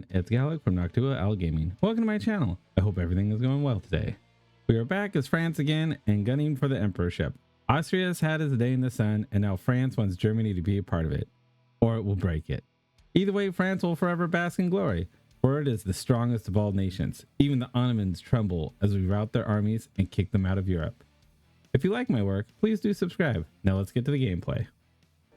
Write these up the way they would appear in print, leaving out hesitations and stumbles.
everyone, it's Gallic from Noctua Owl Gaming. Welcome to my channel. I hope everything is going well today. We are back as France again and gunning for the Emporership. Austria has had its day in the sun and now France wants Germany to be a part of it, or it will break it. Either way, France will forever bask in glory, for it is the strongest of all nations. Even the Ottomans tremble as we rout their armies and kick them out of Europe. If you like my work, please do subscribe. Now let's get to the gameplay.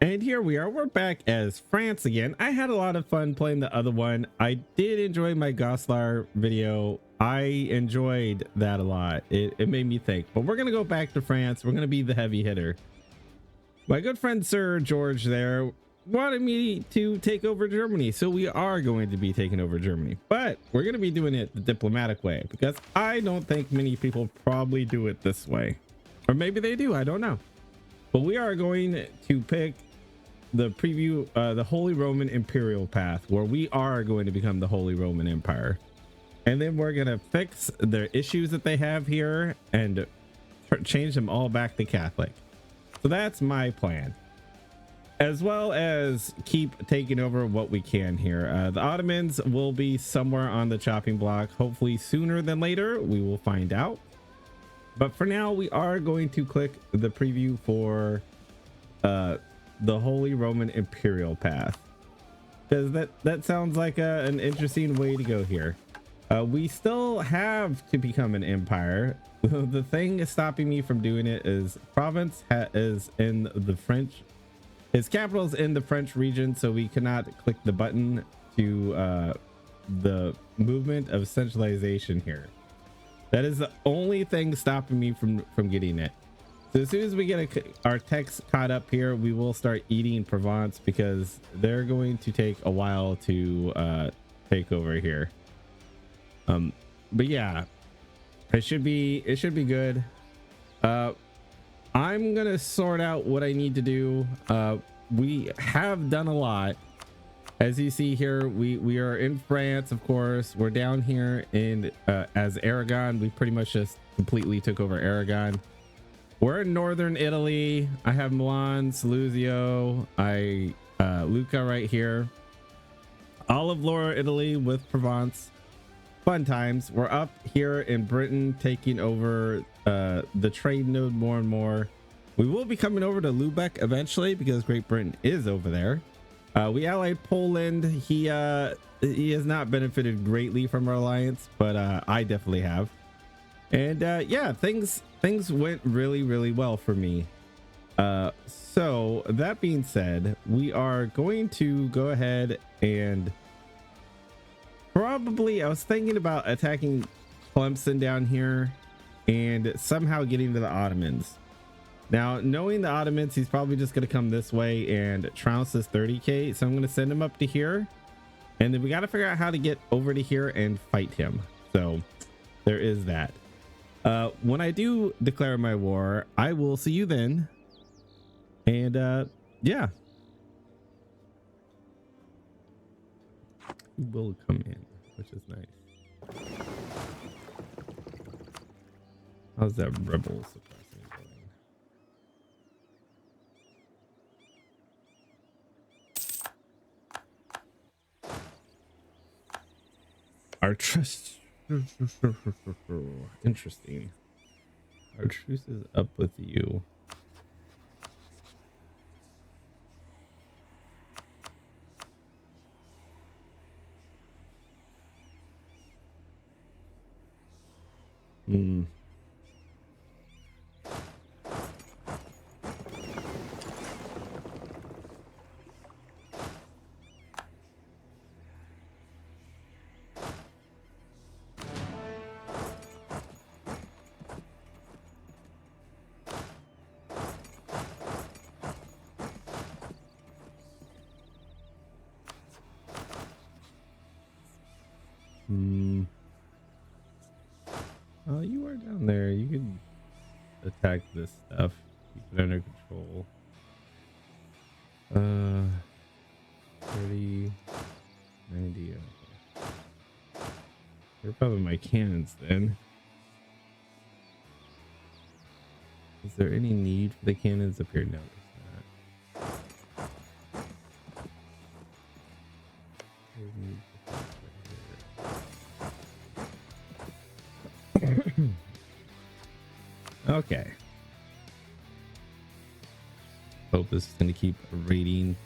And here we are, we're back as France again. I had a lot of fun playing the other one. I did enjoy my Goslar video. I enjoyed that a lot. It made me think, but we're gonna go back to France. We're gonna be the heavy hitter. My good friend Sir George there wanted me to take over Germany, so we are going to be taking over Germany, but we're going to be doing it the diplomatic way, because I don't think many people probably do it this way, or maybe they do, I don't know. But we are going to pick the preview, the Holy Roman Imperial path, where we are going to become the Holy Roman Empire, and then we're going to fix the issues that they have here and change them all back to Catholic. So that's my plan, as well as keep taking over what we can here. The Ottomans will be somewhere on the chopping block, hopefully sooner than later. We will find out. But for now, we are going to click the preview for the Holy Roman Imperial path, because that sounds like an interesting way to go here. We still have to become an empire. The thing stopping me from doing it is province is in the French. His capital is in the French region, so we cannot click the button to the movement of centralization here. That is the only thing stopping me from getting it. So as soon as we get our techs caught up here, we will start eating Provence, because they're going to take a while to take over here. But yeah, it should be good. I'm gonna sort out what I need to do. We have done a lot. As you see here, we are in France, of course. We're down here in as Aragon. We pretty much just completely took over Aragon. We're in northern Italy. I have Milan, Saluzio, Lucca right here. All of Lower Italy with Provence. Fun times. We're up here in Britain, taking over the trade node more and more. We will be coming over to Lubeck eventually, because Great Britain is over there. We allied Poland. He has not benefited greatly from our alliance, but I definitely have. And yeah, things went really well for me. So that being said, we are going to go ahead and probably, I was thinking about attacking Clemson down here and somehow getting to the Ottomans. Now, knowing the Ottomans, he's probably just going to come this way and trounce this 30k. So I'm going to send him up to here, and then we got to figure out how to get over to here and fight him. So there is that. When I do declare my war, I will see you then. And yeah, he will come in, which is nice. How's that rebel suppressing going? Our trust. Interesting. Our truce is up with you. Oh, you are down there. You can attack this stuff. Keep it under control. 30, 90. Okay. They're probably my cannons then. Is there any need for the cannons up here? No, there's not. Okay. Hope this is going to keep reading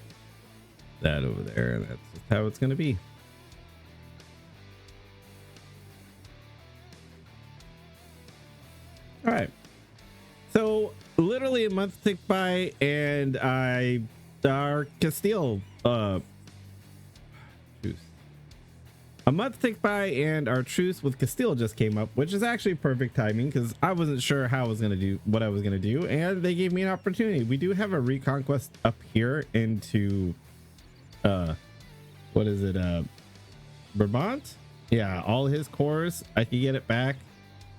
that over there, and that's just how it's going to be. All right. So literally a month ticked by, and our Castile truce. A month ticked by, and our truce with Castile just came up, which is actually perfect timing because I wasn't sure how I was gonna do what I was gonna do, and they gave me an opportunity. We do have a reconquest up here into what is it, Brabant? Yeah, all his cores. I could get it back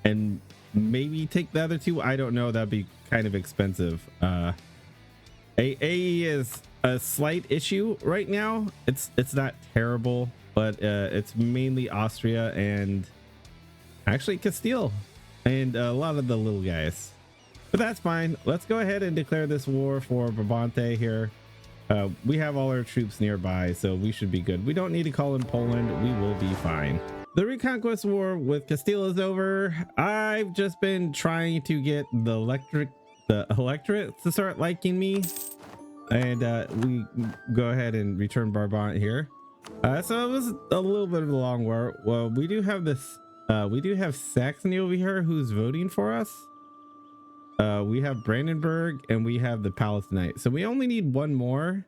and maybe take the other two. I don't know, that'd be kind of expensive. AE is a slight issue right now. It's not terrible, but it's mainly Austria and actually Castile and a lot of the little guys, but that's fine. Let's go ahead and declare this war for Brabante here. We have all our troops nearby, so we should be good. We don't need to call in Poland. We will be fine. The Reconquest War with Castile is over. I've just been trying to get the electorate to start liking me, and we go ahead and return Brabant here. So it was a little bit of a long war. Well, we do have this. We do have Saxony over here who's voting for us. We have Brandenburg and we have the Palatinate. So we only need one more,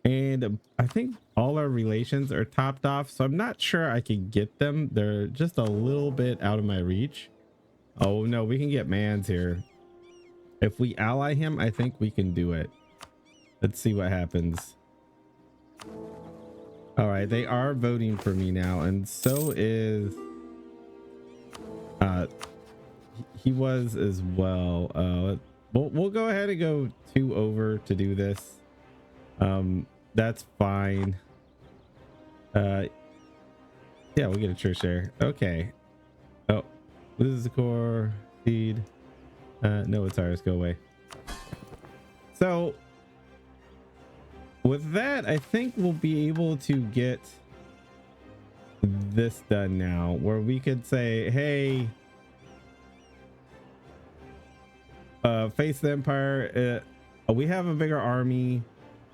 and I think all our relations are topped off, so I'm not sure I could get them. They're just a little bit out of my reach. Oh no, we can get Mans here. If we ally him, I think we can do it. Let's see what happens. All right, they are voting for me now, and so is he was as well. We'll go ahead and go 2 over to do this. That's fine. Yeah, we'll get a church there. Okay. Oh, this is the core feed. No, it's ours. Go away. So with that, I think we'll be able to get this done now, where we could say, hey, face the empire. We have a bigger army.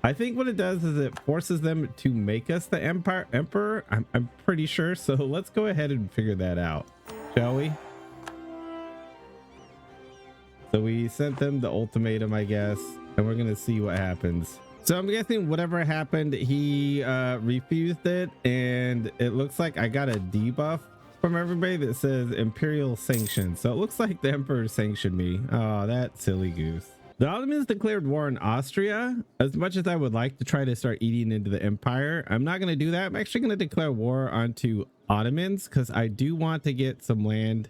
I think what it does is it forces them to make us the emperor. I'm pretty sure. So let's go ahead and figure that out, shall we? So we sent them the ultimatum, I guess, and we're gonna see what happens. So I'm guessing whatever happened, he refused it, and it looks like I got a debuff from everybody that says imperial sanction. So it looks like the emperor sanctioned me. Oh, that silly goose. The Ottomans declared war on Austria. As much as I would like to try to start eating into the empire, I'm not going to do that. I'm actually going to declare war onto Ottomans because I do want to get some land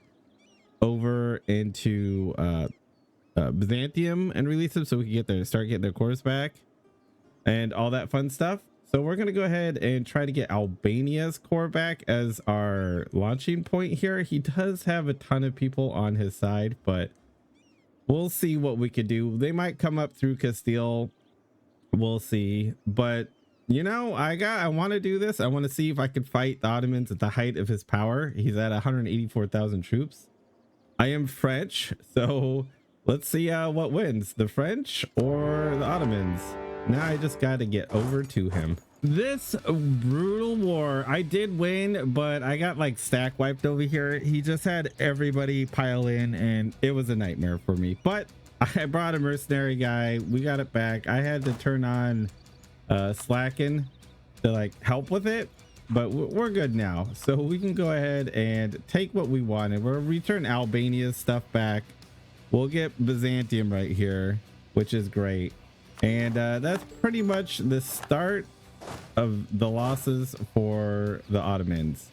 over into Byzantium and release them so we can start getting their cores back and all that fun stuff. So we're going to go ahead and try to get Albania's core back as our launching point here. He does have a ton of people on his side, but we'll see what we could do. They might come up through Castile. We'll see. But you know, I want to do this. I want to see if I could fight the Ottomans at the height of his power. He's at 184,000 troops. I am French, so let's see what wins, the French or the Ottomans. Now I just got to get over to him. This brutal war, I did win, but I got like stack wiped over here. He just had everybody pile in, and it was a nightmare for me. But I brought a mercenary guy. We got it back. I had to turn on Slacken to like help with it, but we're good now. So we can go ahead and take what we wanted. We'll return Albania's stuff back. We'll get Byzantium right here, which is great. And that's pretty much the start of the losses for the Ottomans.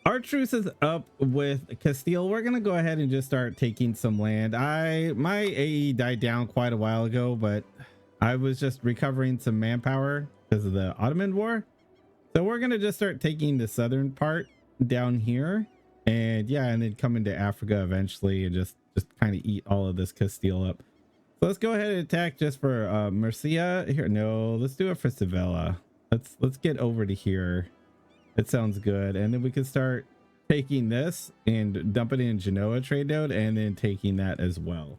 Our truce is up with Castile. We're gonna go ahead and just start taking some land. My AE died down quite a while ago, but I was just recovering some manpower because of the Ottoman war. So we're gonna just start taking the southern part down here, and yeah, and then come into Africa eventually and just kind of eat all of this Castile up. So let's go ahead and attack just for Murcia here. No, let's do it for Sevilla. Let's get over to here. It sounds good. And then we can start taking this and dumping it in Genoa trade node, and then taking that as well.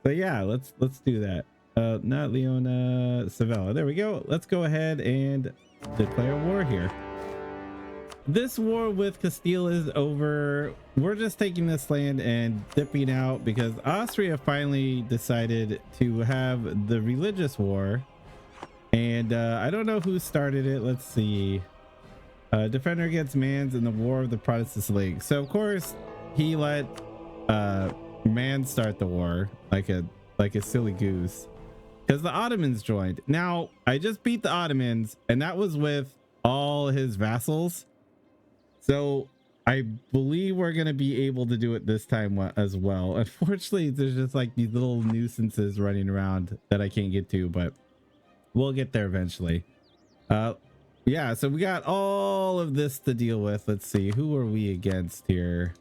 So yeah, let's do that. Not Leona, Sevilla. There we go. Let's go ahead and declare war here. This war with Castile is over. We're just taking this land and dipping out because Austria finally decided to have the religious war. And I don't know who started it. Let's see. Defender against Mans in the War of the Protestant League. So of course he let Man start the war like a silly goose because the Ottomans joined. Now I just beat the Ottomans and that was with all his vassals. So I believe we're going to be able to do it this time as well. Unfortunately, there's just like these little nuisances running around that I can't get to, but we'll get there eventually. Yeah, so we got all of this to deal with. Let's see, who are we against here?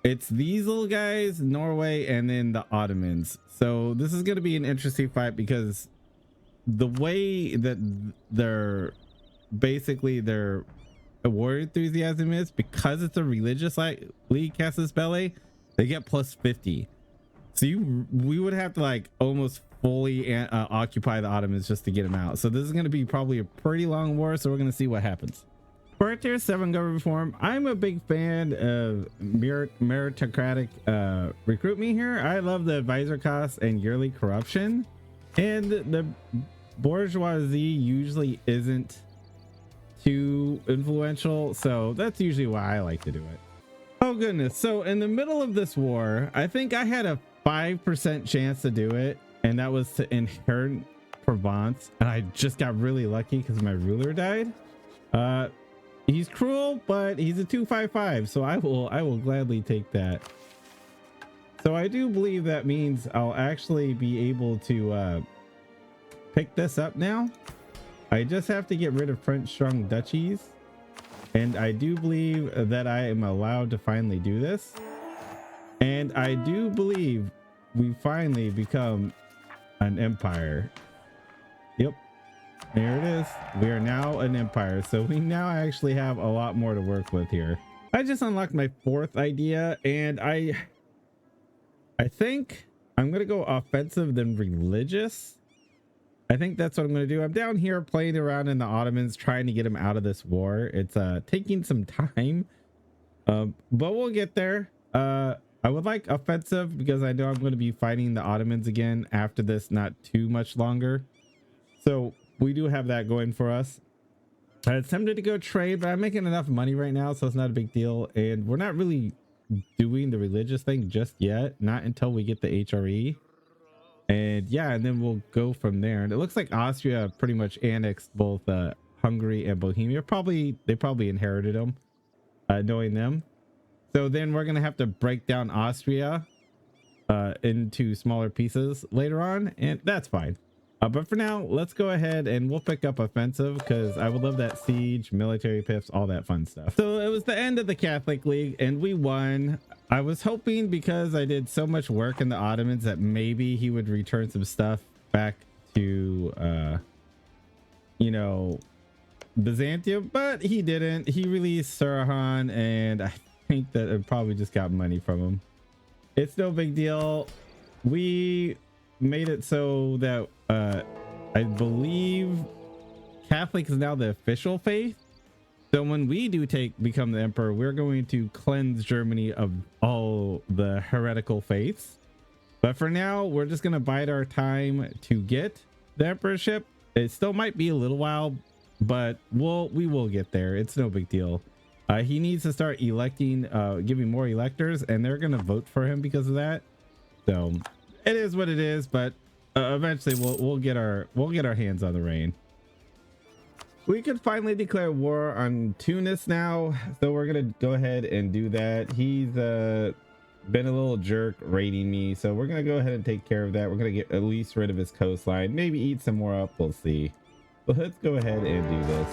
It's these little guys, Norway, and then the Ottomans. So this is going to be an interesting fight because the way that their war enthusiasm is, because it's a religious league, Casus Belli, they get plus 50. So we would have to like almost fully occupy the Ottomans just to get them out. So this is going to be probably a pretty long war, so we're going to see what happens. For tier 7 government reform, I'm a big fan of meritocratic recruitment here. I love the advisor costs and yearly corruption, and the bourgeoisie usually isn't too influential, so that's usually why I like to do it. Oh goodness, so in the middle of this war, I think I had a 5% chance to do it, and that was to inherit Provence, and I just got really lucky because my ruler died. He's cruel, but he's a 255, so I will gladly take that. So I do believe that means I'll actually be able to pick this up now. I just have to get rid of French strong duchies, and I do believe that I am allowed to finally do this. And I do believe we finally become an empire. Yep, there it is. We are now an empire, so we now actually have a lot more to work with here. I just unlocked my 4th idea, and I think I'm gonna go offensive than religious. I think that's what I'm going to do. I'm down here playing around in the Ottomans, trying to get them out of this war. It's taking some time, but we'll get there. I would like offensive because I know I'm going to be fighting the Ottomans again after this, not too much longer. So we do have that going for us. It's tempted to go trade, but I'm making enough money right now, so it's not a big deal. And we're not really doing the religious thing just yet, not until we get the HRE. And yeah, and then we'll go from there. And it looks like Austria pretty much annexed both Hungary and Bohemia. They probably inherited them, knowing them. So then we're gonna have to break down Austria into smaller pieces later on, and that's fine. But for now, let's go ahead and we'll pick up offensive because I would love that siege, military pips, all that fun stuff. So it was the end of the Catholic League and we won. I was hoping, because I did so much work in the Ottomans, that maybe he would return some stuff back to you know, Byzantium, but he didn't. He released Surahan, and I think that it probably just got money from him. It's no big deal. We made it so that I believe Catholic is now the official faith. So when we do become the emperor, we're going to cleanse Germany of all the heretical faiths. But for now, we're just going to bide our time to get the emperorship. It still might be a little while, but we will get there. It's no big deal. He needs to start electing, giving more electors, and they're going to vote for him because of that. So it is what it is, but eventually we'll get our hands on the reign. We could finally declare war on Tunis now, so we're gonna go ahead and do that. He's been a little jerk raiding me, so we're gonna go ahead and take care of that. We're gonna get at least rid of his coastline, maybe eat some more up, we'll see. But let's go ahead and do this.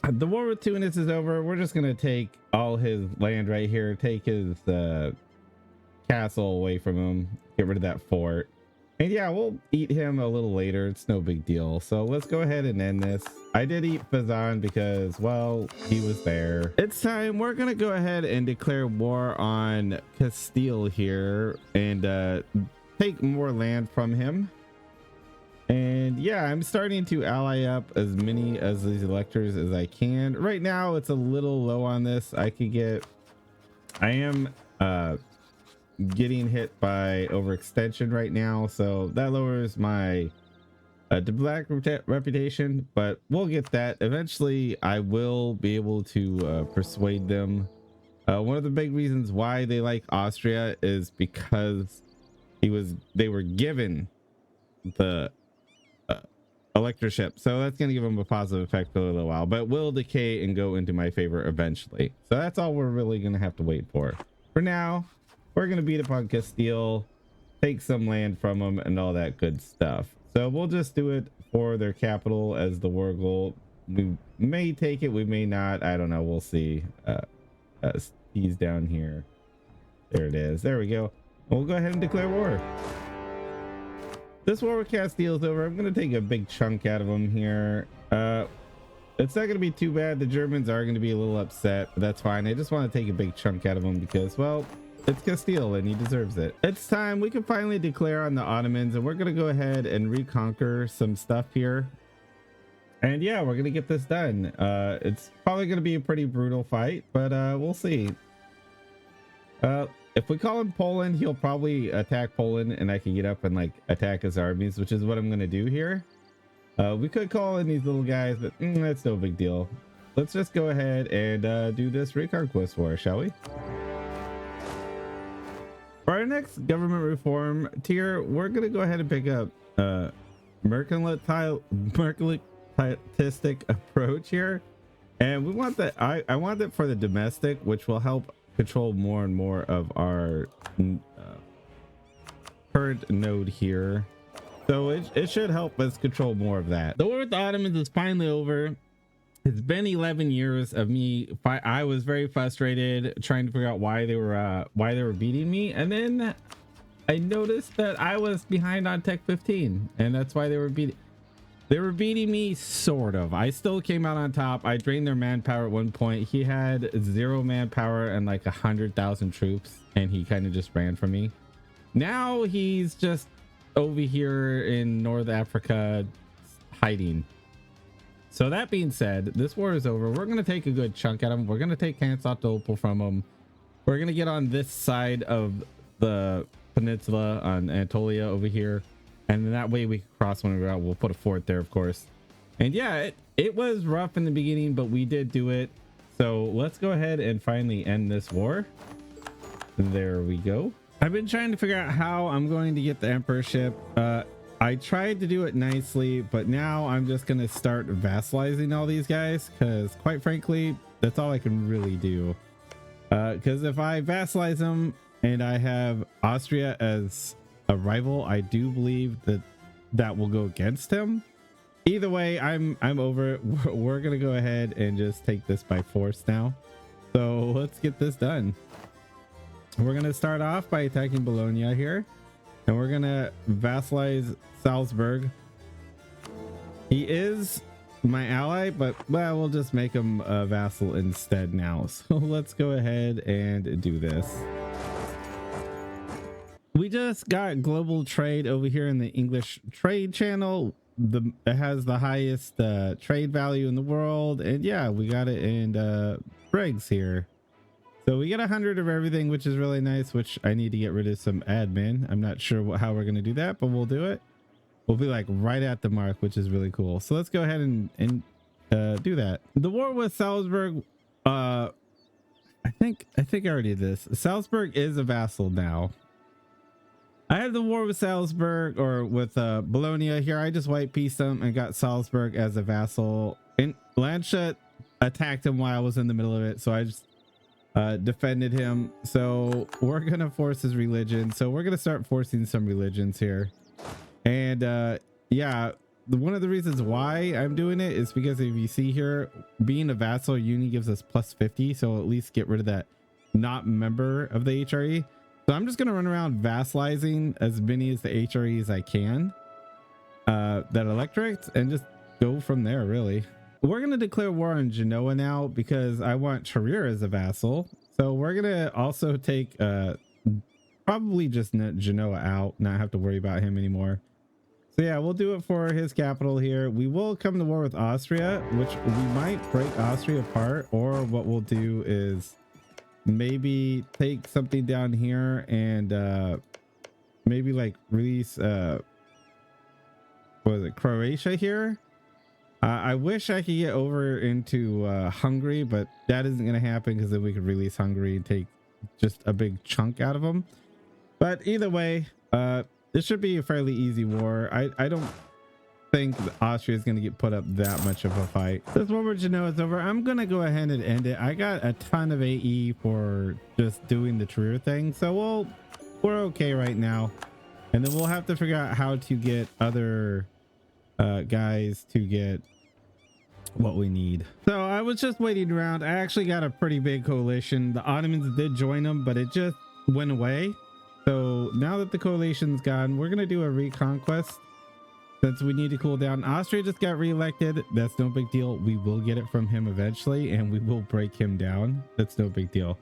The war with Tunis is over. We're just gonna take all his land right here, take his castle away from him, get rid of that fort. And yeah, we'll eat him a little later. It's no big deal. So let's go ahead and end this. I did eat Fazan because, well, he was there. It's time. We're going to go ahead and declare war on Castile here and take more land from him. And yeah, I'm starting to ally up as many as these electors as I can. Right now, it's a little low on this. I am getting hit by overextension right now, so that lowers my black reputation, but we'll get that eventually. I will be able to persuade them. One of the big reasons why they like Austria is because they were given the electorship, so that's going to give them a positive effect for a little while, but will decay and go into my favor eventually. So that's all we're really going to have to wait for now. We're going to beat up on Castile, take some land from them and all that good stuff. So we'll just do it for their capital as the war goal. We may take it, we may not, I don't know, we'll see. He's down here. There it is. There we go. We'll go ahead and declare war. This war with Castile is over. I'm going to take a big chunk out of them here. It's not going to be too bad. The Germans are going to be a little upset, but that's fine. I just want to take a big chunk out of them because, well, it's Castile and he deserves it. It's time. We can finally declare on the Ottomans, and we're going to go ahead and reconquer some stuff here. And yeah, we're going to get this done. It's probably going to be a pretty brutal fight, but we'll see. If we call him Poland, he'll probably attack Poland and I can get up and like attack his armies, which is what I'm going to do here. We could call in these little guys, but that's no big deal. Let's just go ahead and do this reconquest war, shall we? For our next government reform tier, we're going to go ahead and pick up mercantilistic approach here. And we want that. I want it for the domestic, which will help control more and more of our current node here. So it should help us control more of that. The war with the Ottomans is finally over. It's been 11 years of me. I was very frustrated trying to figure out why they were beating me, and then I noticed that I was behind on Tech 15, and that's why they were beating me, sort of. I still came out on top. I drained their manpower at one point. He had 0 manpower and like 100,000 troops, and he kind of just ran from me. Now he's just over here in North Africa hiding. So that being said, this war is over. We're going to take a good chunk at him. We're going to take Constantinople from him. We're going to get on this side of the peninsula on Anatolia over here. And then that way we can cross when we're out. We'll put a fort there, of course. And yeah, it was rough in the beginning, but we did do it. So let's go ahead and finally end this war. There we go. I've been trying to figure out how I'm going to get the emperorship. I tried to do it nicely, but now I'm just going to start vassalizing all these guys because, quite frankly, that's all I can really do. Because if I vassalize them and I have Austria as a rival, I do believe that will go against him. Either way, I'm over it. We're going to go ahead and just take this by force now. So let's get this done. We're going to start off by attacking Bologna here. And we're gonna vassalize Salzburg. He is my ally, but well, we'll just make him a vassal instead now. So let's go ahead and do this. We just got global trade over here in the English trade channel. It has the highest trade value in the world, and yeah, we got it in Briggs here. So we get 100 of everything, which is really nice, which I need to get rid of some admin. I'm not sure how we're going to do that, but we'll do it. We'll be like right at the mark, which is really cool. So let's go ahead and do that. The war with Salzburg, I think I already did this. Salzburg is a vassal now. I had the war with Salzburg, or with Bologna here. I just white pieced them and got Salzburg as a vassal. And Landshut attacked him while I was in the middle of it, so I just defended him. So we're gonna force his religion. So we're gonna start forcing some religions here. And yeah, one of the reasons why I'm doing it is because if you see here, being a vassal uni gives us +50, so at least get rid of that not member of the HRE. So I'm just going to run around vassalizing as many as the HRE as I can, that electorates, and just go from there. Really, we're going to declare war on Genoa now because I want Trier as a vassal. So we're going to also take probably just net Genoa out, not have to worry about him anymore. So yeah, we'll do it for his capital here. We will come to war with Austria, which we might break Austria apart, or what we'll do is maybe take something down here and maybe like release what is it, Croatia here. I wish I could get over into Hungary, but that isn't going to happen because then we could release Hungary and take just a big chunk out of them. But either way, this should be a fairly easy war. I don't think Austria is going to get put up that much of a fight. This war with Genoa is over. I'm going to go ahead and end it. I got a ton of AE for just doing the Trier thing, so we're okay right now. And then we'll have to figure out how to get other guys to get what we need. So I was just waiting around. I actually got a pretty big coalition. The Ottomans did join them, but it just went away. So now that the coalition's gone, we're gonna do a reconquest since we need to cool down. Austria just got reelected. That's no big deal. We will get it from him eventually, and we will break him down. That's no big deal.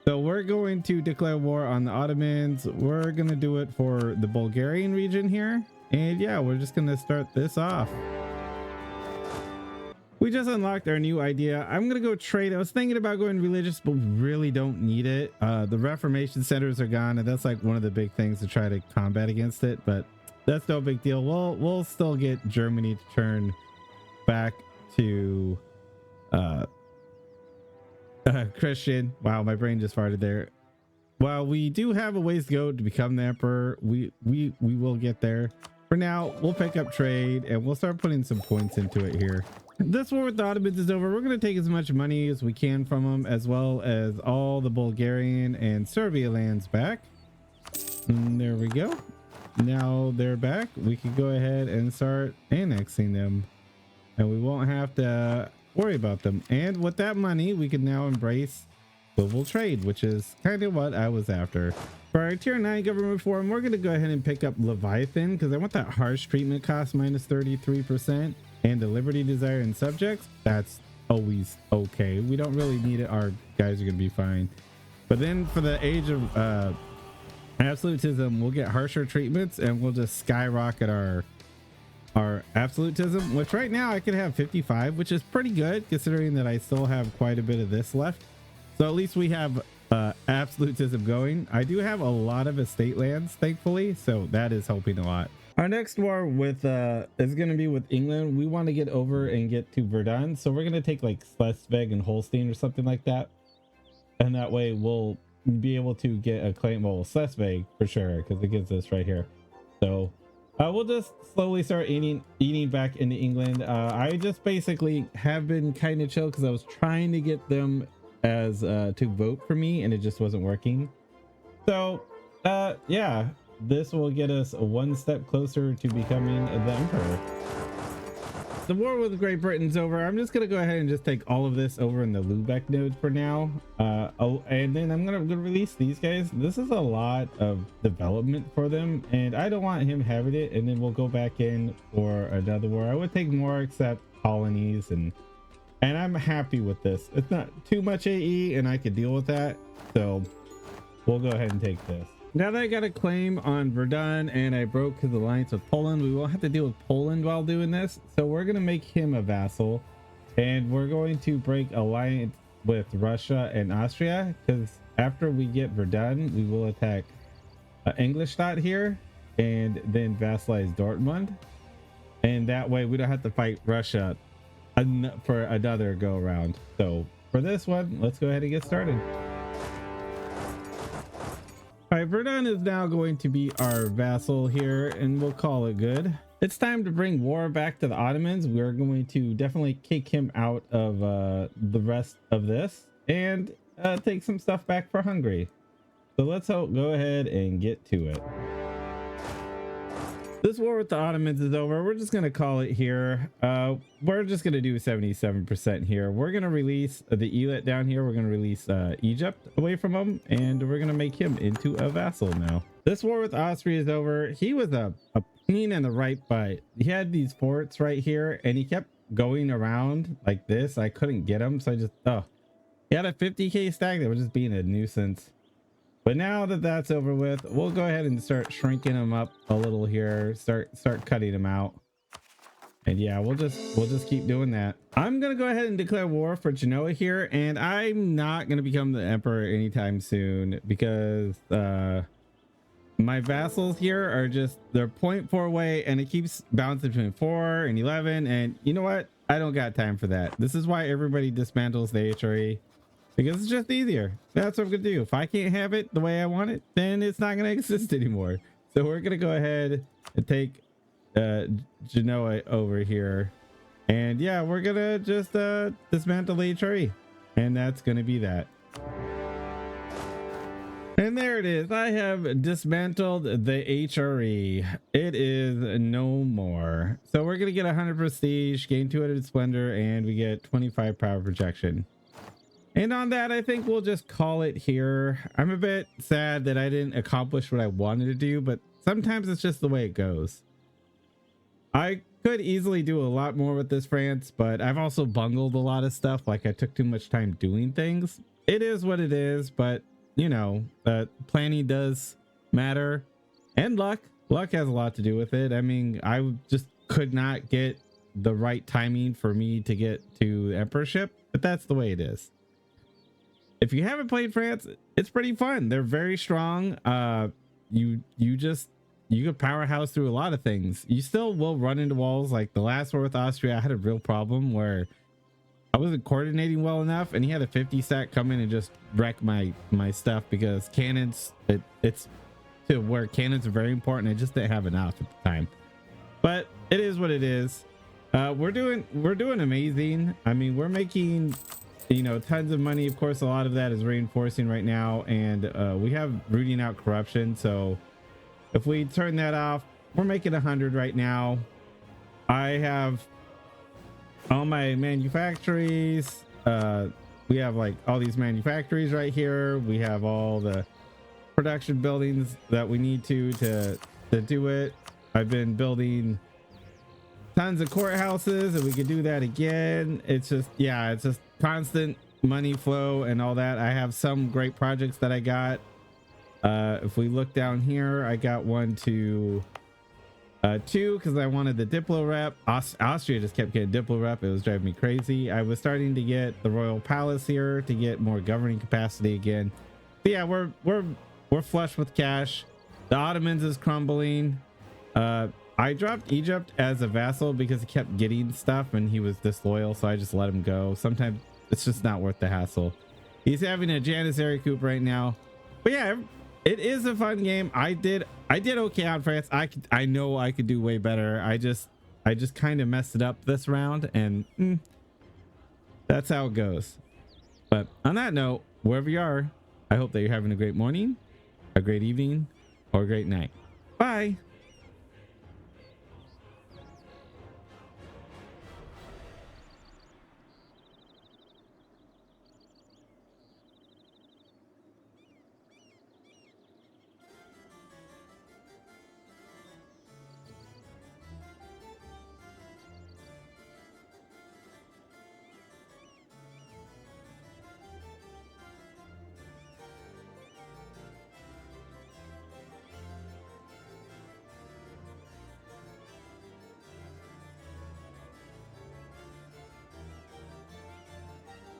So we're going to declare war on the Ottomans. We're gonna do it for the Bulgarian region here, and yeah, we're just gonna start this off. We just unlocked our new idea. I'm gonna go trade. I was thinking about going religious, but really don't need it. The Reformation centers are gone, and that's like one of the big things to try to combat against it, but that's no big deal. We'll still get Germany to turn back to Christian. Wow, my brain just farted there. While we do have a ways to go to become the emperor, we will get there. For now, we'll pick up trade and we'll start putting some points into it here. This war with the Ottomans is over. We're going to take as much money as we can from them, as well as all the Bulgarian and Serbia lands back. And there we go. Now they're back. We can go ahead and start annexing them, and we won't have to worry about them. And with that money, we can now embrace global trade, which is kind of what I was after. For our tier 9 government reform, we're going to go ahead and pick up Leviathan because I want that harsh treatment cost minus 33%. And the liberty, desire, and subjects, that's always okay. We don't really need it. Our guys are gonna be fine. But then for the age of absolutism, we'll get harsher treatments and we'll just skyrocket our absolutism, which right now I could have 55, which is pretty good considering that I still have quite a bit of this left. So at least we have absolutism going. I do have a lot of estate lands, thankfully, so that is helping a lot. Our next war with is going to be with England. We want to get over and get to Verdun, so we're going to take like Schleswig and Holstein or something like that, and that way we'll be able to get a claim. Well, Schleswig for sure, because it gives us right here. So we'll just slowly start eating back into England. I just basically have been kind of chill because I was trying to get them as to vote for me, and it just wasn't working. So yeah, this will get us one step closer to becoming the emperor. The war with Great Britain's over. I'm just gonna go ahead and just take all of this over in the Lubeck node for now. And then I'm gonna release these guys. This is a lot of development for them, and I don't want him having it. And then we'll go back in for another war. I would take more, except colonies, and I'm happy with this. It's not too much AE, and I could deal with that. So we'll go ahead and take this. Now that I got a claim on Verdun and I broke his alliance with Poland, we won't have to deal with Poland while doing this. So we're going to make him a vassal, and we're going to break alliance with Russia and Austria, because after we get Verdun, we will attack Ingolstadt here and then vassalize Dortmund. And that way we don't have to fight Russia for another go around. So for this one, let's go ahead and get started. All right, Verdun is now going to be our vassal here, and we'll call it good. It's time to bring war back to the Ottomans. We're going to definitely kick him out of the rest of this and take some stuff back for Hungary. So let's go ahead and get to it. This war with the Ottomans is over. We're just gonna call it here. We're just gonna do 77% here. We're gonna release the Elat down here. We're gonna release Egypt away from him, and we're gonna make him into a vassal now. This war with Austria is over. He was a pain in the right butt. He had these forts right here, and he kept going around like this. I couldn't get him, so I just he had a 50k stack that was just being a nuisance. But now that that's over with, we'll go ahead and start shrinking them up a little here. Start cutting them out. And yeah, we'll just keep doing that. I'm gonna go ahead and declare war for Genoa here, and I'm not gonna become the emperor anytime soon because my vassals here are just, they're 0.4 away, and it keeps bouncing between 4 and 11. And you know what? I don't got time for that. This is why everybody dismantles the HRE. Because it's just easier. That's what I'm gonna do. If I can't have it the way I want it, then it's not gonna exist anymore. So we're gonna go ahead and take Genoa over here, and yeah, we're gonna just dismantle the HRE, and that's gonna be that. And there it is. I have dismantled the HRE. It is no more. So we're gonna get 100 prestige, gain 200 splendor, and we get 25 power projection. And on that, I think we'll just call it here. I'm a bit sad that I didn't accomplish what I wanted to do, but sometimes it's just the way it goes. I could easily do a lot more with this, France, but I've also bungled a lot of stuff. Like, I took too much time doing things. It is what it is, but you know, planning does matter, and luck has a lot to do with it. I mean, I just could not get the right timing for me to get to Emporership, but that's the way it is. If you haven't played France, it's pretty fun. They're very strong. You could powerhouse through a lot of things. You still will run into walls. Like the last war with Austria, I had a real problem where I wasn't coordinating well enough, and he had a 50 stack come in and just wreck my stuff because cannons, it's to where cannons are very important. I just didn't have enough at the time. But it is what it is. We're doing amazing. I mean, we're making, you know, tons of money. Of course, a lot of that is reinforcing right now, and we have rooting out corruption. So if we turn that off, we're making 100 right now. I have all my manufactories. We have like all these manufactories right here. We have all the production buildings that we need to do it. I've been building tons of courthouses, and we could do that again. It's just, yeah, it's just constant money flow and all that. I have some great projects that I got. If we look down here, I got 1, 2, 2 because I wanted the Diplo rep. Austria just kept getting Diplo rep. It was driving me crazy. I was starting to get the Royal Palace here to get more governing capacity again. But yeah, we're flush with cash. The Ottomans is crumbling. I dropped Egypt as a vassal because he kept getting stuff and he was disloyal, so I just let him go. Sometimes it's just not worth the hassle. He's having a Janissary coup right now. But yeah, it is a fun game. I did okay on France. I know I could do way better. I just kind of messed it up this round, and that's how it goes. But on that note, wherever you are, I hope that you're having a great morning, a great evening, or a great night. Bye.